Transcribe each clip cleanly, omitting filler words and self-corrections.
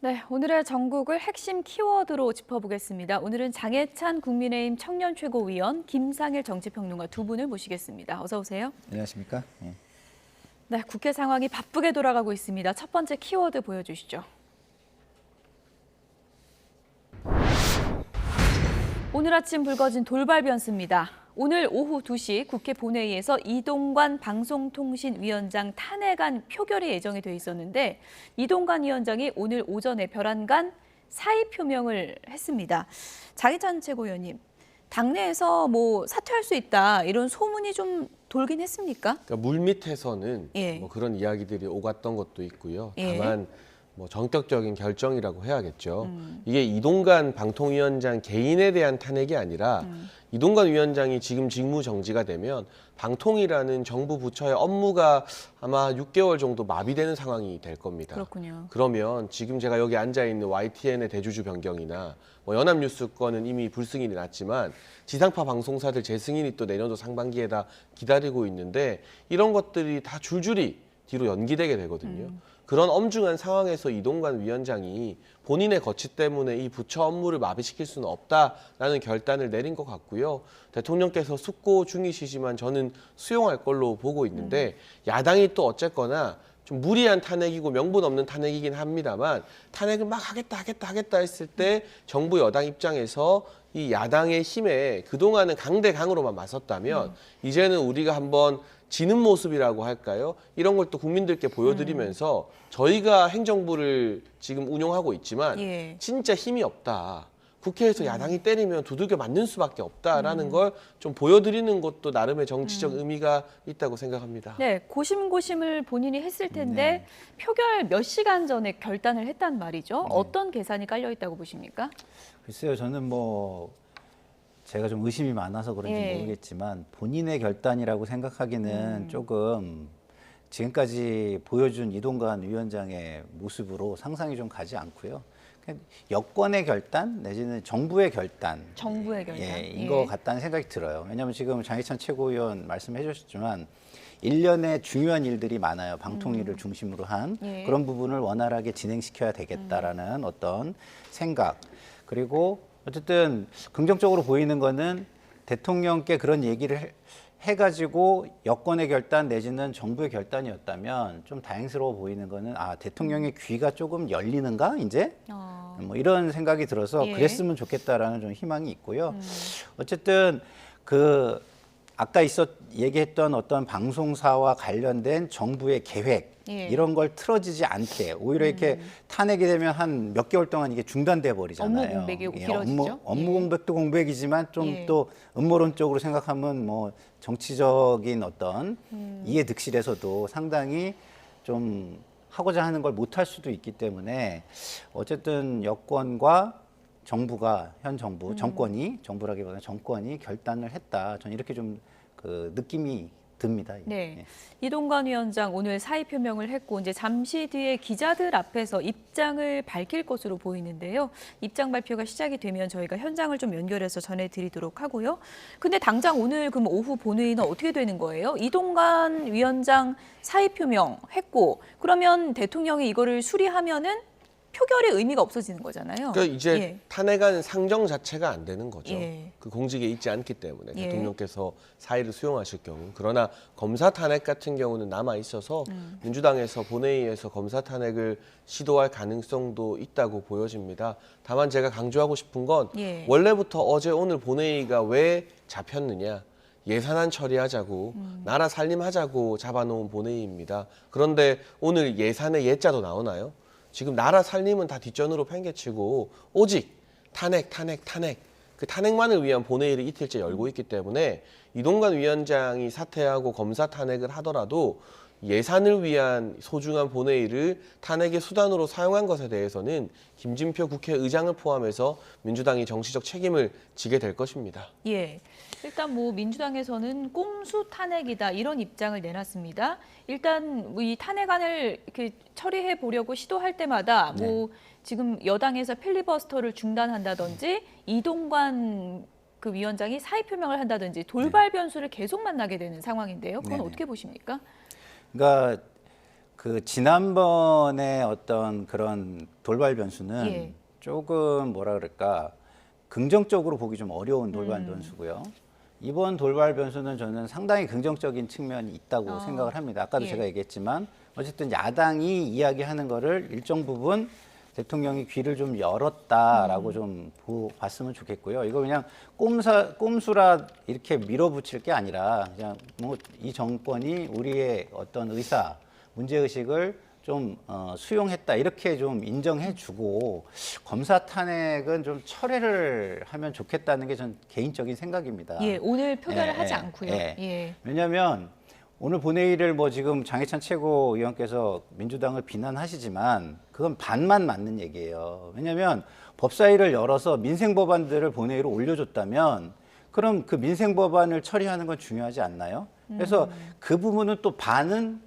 네, 오늘의 전국을 핵심 키워드로 짚어보겠습니다. 오늘은 장해찬 국민의힘 청년 최고위원, 김상일 정치평론가 두 분을 모시겠습니다. 어서 오세요. 안녕하십니까? 예. 네, 국회 상황이 바쁘게 돌아가고 있습니다. 첫 번째 키워드 보여주시죠. 오늘 아침 불거진 돌발 변수입니다. 오늘 오후 2시 국회 본회의에서 이동관 방송통신위원장 탄핵안 표결이 예정이 돼 있었는데 이동관 위원장이 오늘 오전에 별안간 사의 표명을 했습니다. 장해찬 최고위원님, 당내에서 사퇴할 수 있다 이런 소문이 좀 돌긴 했습니까? 그러니까 물밑에서는 예. 그런 이야기들이 오갔던 것도 있고요. 예. 다만 정격적인 결정이라고 해야겠죠. 이게 이동관 방통위원장 개인에 대한 탄핵이 아니라 이동관 위원장이 지금 직무 정지가 되면 방통이라는 정부 부처의 업무가 아마 6개월 정도 마비되는 상황이 될 겁니다. 그렇군요. 그러면 지금 제가 여기 앉아 있는 YTN의 대주주 변경이나 연합뉴스 거는 이미 불승인이 났지만 지상파 방송사들 재승인이 또 내년도 상반기에다 기다리고 있는데 이런 것들이 다 줄줄이 뒤로 연기되게 되거든요. 그런 엄중한 상황에서 이동관 위원장이 본인의 거취 때문에 이 부처 업무를 마비시킬 수는 없다라는 결단을 내린 것 같고요. 대통령께서 숙고 중이시지만 저는 수용할 걸로 보고 있는데 야당이 또 어쨌거나 좀 무리한 탄핵이고 명분 없는 탄핵이긴 합니다만 탄핵을 막 하겠다 했을 때 정부 여당 입장에서 이 야당의 힘에 그동안은 강대강으로만 맞섰다면 이제는 우리가 한번 지는 모습이라고 할까요? 이런 걸 또 국민들께 보여드리면서 저희가 행정부를 지금 운영하고 있지만 예. 진짜 힘이 없다. 국회에서 야당이 때리면 두들겨 맞는 수밖에 없다라는 걸 좀 보여드리는 것도 나름의 정치적 의미가 있다고 생각합니다. 네, 고심고심을 본인이 했을 텐데 표결 몇 시간 전에 결단을 했단 말이죠. 어떤 계산이 깔려 있다고 보십니까? 글쎄요, 저는 제가 좀 의심이 많아서 그런지 예. 모르겠지만 본인의 결단이라고 생각하기는 조금 지금까지 보여준 이동관 위원장의 모습으로 상상이 좀 가지 않고요. 그냥 여권의 결단 내지는 정부의 결단, 정부의 결단. 인 것 같다는 생각이 들어요. 왜냐하면 지금 장해찬 최고위원 말씀해 주셨지만 1년에 중요한 일들이 많아요. 방통위를 중심으로 한 예. 그런 부분을 원활하게 진행시켜야 되겠다라는 어떤 생각. 그리고 어쨌든 긍정적으로 보이는 거는 대통령께 그런 얘기를 해가지고 여권의 결단 내지는 정부의 결단이었다면 좀 다행스러워 보이는 거는 대통령의 귀가 조금 열리는가 이제 이런 생각이 들어서 예. 그랬으면 좋겠다라는 좀 희망이 있고요. 어쨌든 아까 얘기했던 어떤 방송사와 관련된 정부의 계획 예. 이런 걸 틀어지지 않게 오히려 이렇게 탄핵이 되면 한 몇 개월 동안 이게 중단돼 버리잖아요. 업무 공백이 길어지죠. 업무 공백도 공백이지만 좀 예. 또 음모론적으로 생각하면 정치적인 어떤 이해 득실에서도 상당히 좀 하고자 하는 걸 못할 수도 있기 때문에 어쨌든 여권과 정부가 현 정부 정부라기보다는 정권이 결단을 했다. 저는 이렇게 좀 느낌이 듭니다. 네, 예. 이동관 위원장 오늘 사의 표명을 했고 이제 잠시 뒤에 기자들 앞에서 입장을 밝힐 것으로 보이는데요. 입장 발표가 시작이 되면 저희가 현장을 좀 연결해서 전해드리도록 하고요. 근데 당장 오늘 그럼 오후 본회의는 어떻게 되는 거예요? 이동관 위원장 사의 표명했고 그러면 대통령이 이거를 수리하면은 표결의 의미가 없어지는 거잖아요. 그러니까 이제 예. 탄핵안 상정 자체가 안 되는 거죠. 예. 그 공직에 있지 않기 때문에 예. 대통령께서 사의를 수용하실 경우. 그러나 검사 탄핵 같은 경우는 남아 있어서 민주당에서 본회의에서 검사 탄핵을 시도할 가능성도 있다고 보여집니다. 다만 제가 강조하고 싶은 건 예. 원래부터 어제 오늘 본회의가 왜 잡혔느냐. 예산안 처리하자고 나라 살림하자고 잡아놓은 본회의입니다. 그런데 오늘 예산의 예자도 나오나요? 지금 나라 살림은 다 뒷전으로 팽개치고 오직 탄핵. 그 탄핵만을 위한 본회의를 이틀째 열고 있기 때문에 이동관 위원장이 사퇴하고 검사 탄핵을 하더라도 예산을 위한 소중한 본회의를 탄핵의 수단으로 사용한 것에 대해서는 김진표 국회의장을 포함해서 민주당이 정치적 책임을 지게 될 것입니다. 예. 일단 민주당에서는 꼼수 탄핵이다 이런 입장을 내놨습니다. 일단 이 탄핵안을 이렇게 처리해 보려고 시도할 때마다 지금 여당에서 필리버스터를 중단한다든지 이동관 그 위원장이 사의 표명을 한다든지 돌발 변수를 계속 만나게 되는 상황인데요. 그건 네네. 어떻게 보십니까? 그러니까 그 지난번에 어떤 그런 돌발 변수는 예. 조금 뭐라 그럴까 긍정적으로 보기 좀 어려운 돌발 변수고요. 이번 돌발 변수는 저는 상당히 긍정적인 측면이 있다고 생각을 합니다. 아까도 예. 제가 얘기했지만 어쨌든 야당이 이야기하는 거를 일정 부분 대통령이 귀를 좀 열었다라고 좀 봤으면 좋겠고요. 이거 그냥 꼼수라 이렇게 밀어붙일 게 아니라 그냥 뭐 이 정권이 우리의 어떤 의사, 문제의식을 좀 수용했다 이렇게 좀 인정해주고 검사 탄핵은 좀 철회를 하면 좋겠다는 게 전 개인적인 생각입니다. 예, 오늘 표결을 예, 하지 예, 않고요. 예. 예. 왜냐하면 오늘 본회의를 뭐 지금 장해찬 최고위원께서 민주당을 비난하시지만 그건 반만 맞는 얘기예요. 왜냐하면 법사위를 열어서 민생 법안들을 본회의로 올려줬다면 그럼 그 민생 법안을 처리하는 건 중요하지 않나요? 그래서 그 부분은 또 반은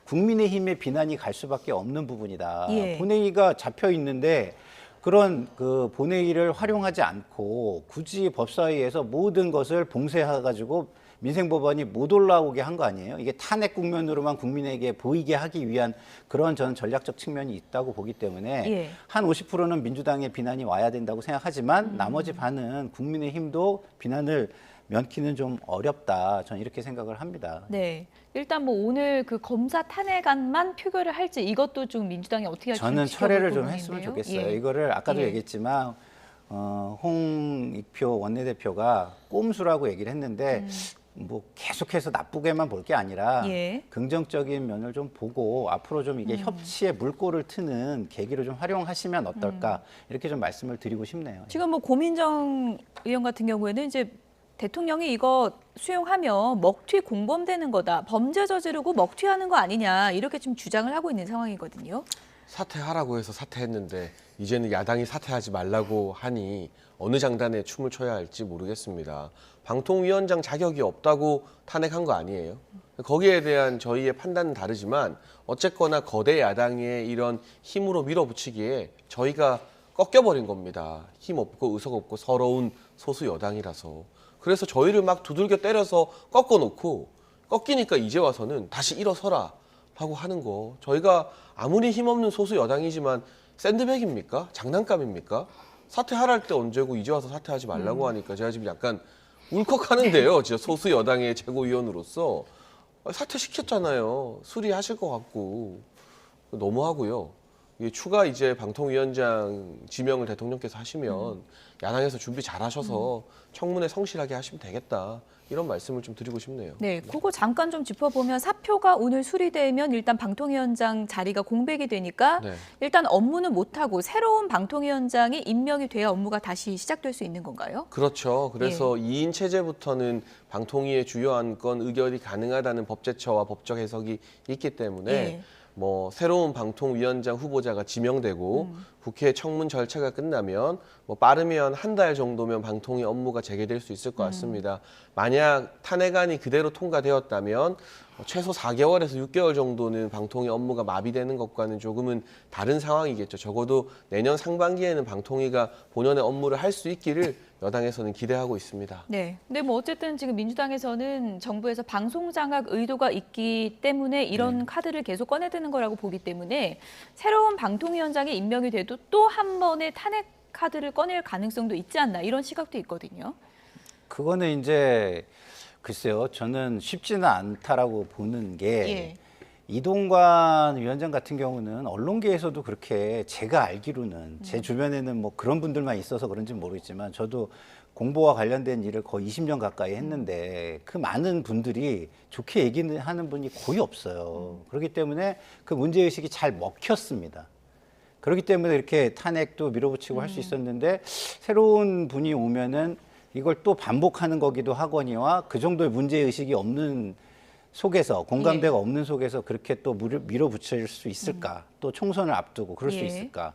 국민의힘의 비난이 갈 수밖에 없는 부분이다. 예. 본회의가 잡혀 있는데 그런 그 본회의를 활용하지 않고 굳이 법사위에서 모든 것을 봉쇄해가지고 민생법안이 못 올라오게 한 거 아니에요? 이게 탄핵 국면으로만 국민에게 보이게 하기 위한 그런 저는 전략적 측면이 있다고 보기 때문에 예. 한 50%는 민주당의 비난이 와야 된다고 생각하지만 나머지 반은 국민의힘도 비난을 면키는 좀 어렵다. 저는 이렇게 생각을 합니다. 네. 일단 뭐 오늘 그 검사 탄핵안만 표결을 할지 이것도 좀 민주당이 어떻게 할지 저는 좀 철회를 지켜볼 좀 했으면 부분인데요. 좋겠어요. 예. 이거를 아까도 예. 얘기했지만 홍익표 원내대표가 꼼수라고 얘기를 했는데 뭐 계속해서 나쁘게만 볼 게 아니라 예. 긍정적인 면을 좀 보고 앞으로 좀 이게 협치에 물꼬를 트는 계기로 좀 활용하시면 어떨까 이렇게 좀 말씀을 드리고 싶네요. 지금 뭐 고민정 의원 같은 경우에는 이제 대통령이 이거 수용하면 먹튀 공범되는 거다. 범죄 저지르고 먹튀하는 거 아니냐. 이렇게 지금 주장을 하고 있는 상황이거든요. 사퇴하라고 해서 사퇴했는데 이제는 야당이 사퇴하지 말라고 하니 어느 장단에 춤을 춰야 할지 모르겠습니다. 방통위원장 자격이 없다고 탄핵한 거 아니에요. 거기에 대한 저희의 판단은 다르지만 어쨌거나 거대 야당의 이런 힘으로 밀어붙이기에 저희가 꺾여버린 겁니다. 힘 없고 의석 없고 서러운 소수 여당이라서. 그래서 저희를 막 두들겨 때려서 꺾어놓고 꺾이니까 이제 와서는 다시 일어서라 하고 하는 거. 저희가 아무리 힘없는 소수 여당이지만 샌드백입니까? 장난감입니까? 사퇴하랄 때 언제고 이제 와서 사퇴하지 말라고 하니까 제가 지금 약간 울컥하는데요. 진짜 소수 여당의 최고위원으로서 사퇴시켰잖아요. 수리하실 것 같고 너무하고요. 이게 추가 이제 방통위원장 지명을 대통령께서 하시면 야당에서 준비 잘하셔서 청문회 성실하게 하시면 되겠다. 이런 말씀을 좀 드리고 싶네요. 네, 그거 잠깐 좀 짚어보면 사표가 오늘 수리되면 일단 방통위원장 자리가 공백이 되니까 네. 일단 업무는 못하고 새로운 방통위원장이 임명이 돼야 업무가 다시 시작될 수 있는 건가요? 그렇죠. 그래서 2인 체제부터는 방통위의 주요 안건 의결이 가능하다는 법제처와 법적 해석이 있기 때문에 예. 뭐 새로운 방통위원장 후보자가 지명되고 국회 청문 절차가 끝나면 뭐 빠르면 한 달 정도면 방통위 업무가 재개될 수 있을 것 같습니다. 만약 탄핵안이 그대로 통과되었다면 최소 4개월에서 6개월 정도는 방통위 업무가 마비되는 것과는 조금은 다른 상황이겠죠. 적어도 내년 상반기에는 방통위가 본연의 업무를 할 수 있기를 여당에서는 기대하고 있습니다. 네. 근데 뭐 어쨌든 지금 민주당에서는 정부에서 방송 장악 의도가 있기 때문에 이런 카드를 계속 꺼내드는 거라고 보기 때문에 새로운 방통위원장이 임명이 돼도 또 한 번의 탄핵 카드를 꺼낼 가능성도 있지 않나 이런 시각도 있거든요. 그거는 이제 글쎄요. 저는 쉽지는 않다라고 보는 게 예. 이동관 위원장 같은 경우는 언론계에서도 그렇게 제가 알기로는 제 주변에는 뭐 그런 분들만 있어서 그런지 모르겠지만 저도 공보와 관련된 일을 거의 20년 가까이 했는데 그 많은 분들이 좋게 얘기하는 분이 거의 없어요. 그렇기 때문에 그 문제의식이 잘 먹혔습니다. 그렇기 때문에 이렇게 탄핵도 밀어붙이고 할 수 있었는데 새로운 분이 오면은 이걸 또 반복하는 거기도 하거니와 그 정도의 문제의식이 없는 속에서 공감대가 없는 속에서 그렇게 또 밀어붙일 수 있을까? 또 총선을 앞두고 그럴 수 예. 있을까?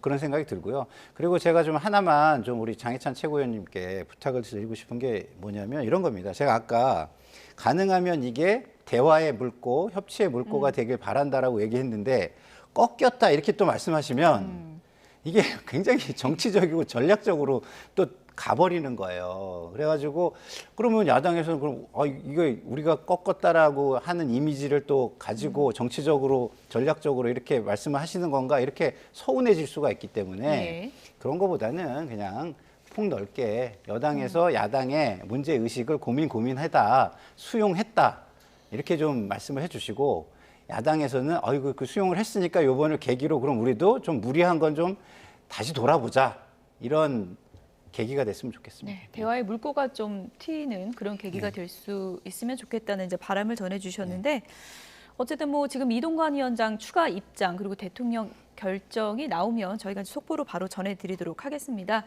그런 생각이 들고요. 그리고 제가 좀 하나만 좀 우리 장해찬 최고위원님께 부탁을 드리고 싶은 게 뭐냐면 이런 겁니다. 제가 아까 가능하면 이게 대화의 물꼬, 협치의 물꼬가 되길 바란다라고 얘기했는데 꺾였다 이렇게 또 말씀하시면 이게 굉장히 정치적이고 전략적으로 또 가버리는 거예요. 그래가지고 그러면 야당에서는 그럼 이거 우리가 꺾었다라고 하는 이미지를 또 가지고 정치적으로 전략적으로 이렇게 말씀을 하시는 건가 이렇게 서운해질 수가 있기 때문에 네. 그런 거보다는 그냥 폭넓게 여당에서 야당의 문제 의식을 고민했다, 수용했다 이렇게 좀 말씀을 해주시고 야당에서는 아이고 그 수용을 했으니까 이번을 계기로 그럼 우리도 좀 무리한 건 좀 다시 돌아보자 이런 계기가 됐으면 좋겠습니다. 네, 대화의 물꼬가 좀 트이는 그런 계기가 될 수 있으면 좋겠다는 이제 바람을 전해주셨는데 어쨌든 뭐 지금 이동관 위원장 추가 입장 그리고 대통령 결정이 나오면 저희가 속보로 바로 전해드리도록 하겠습니다.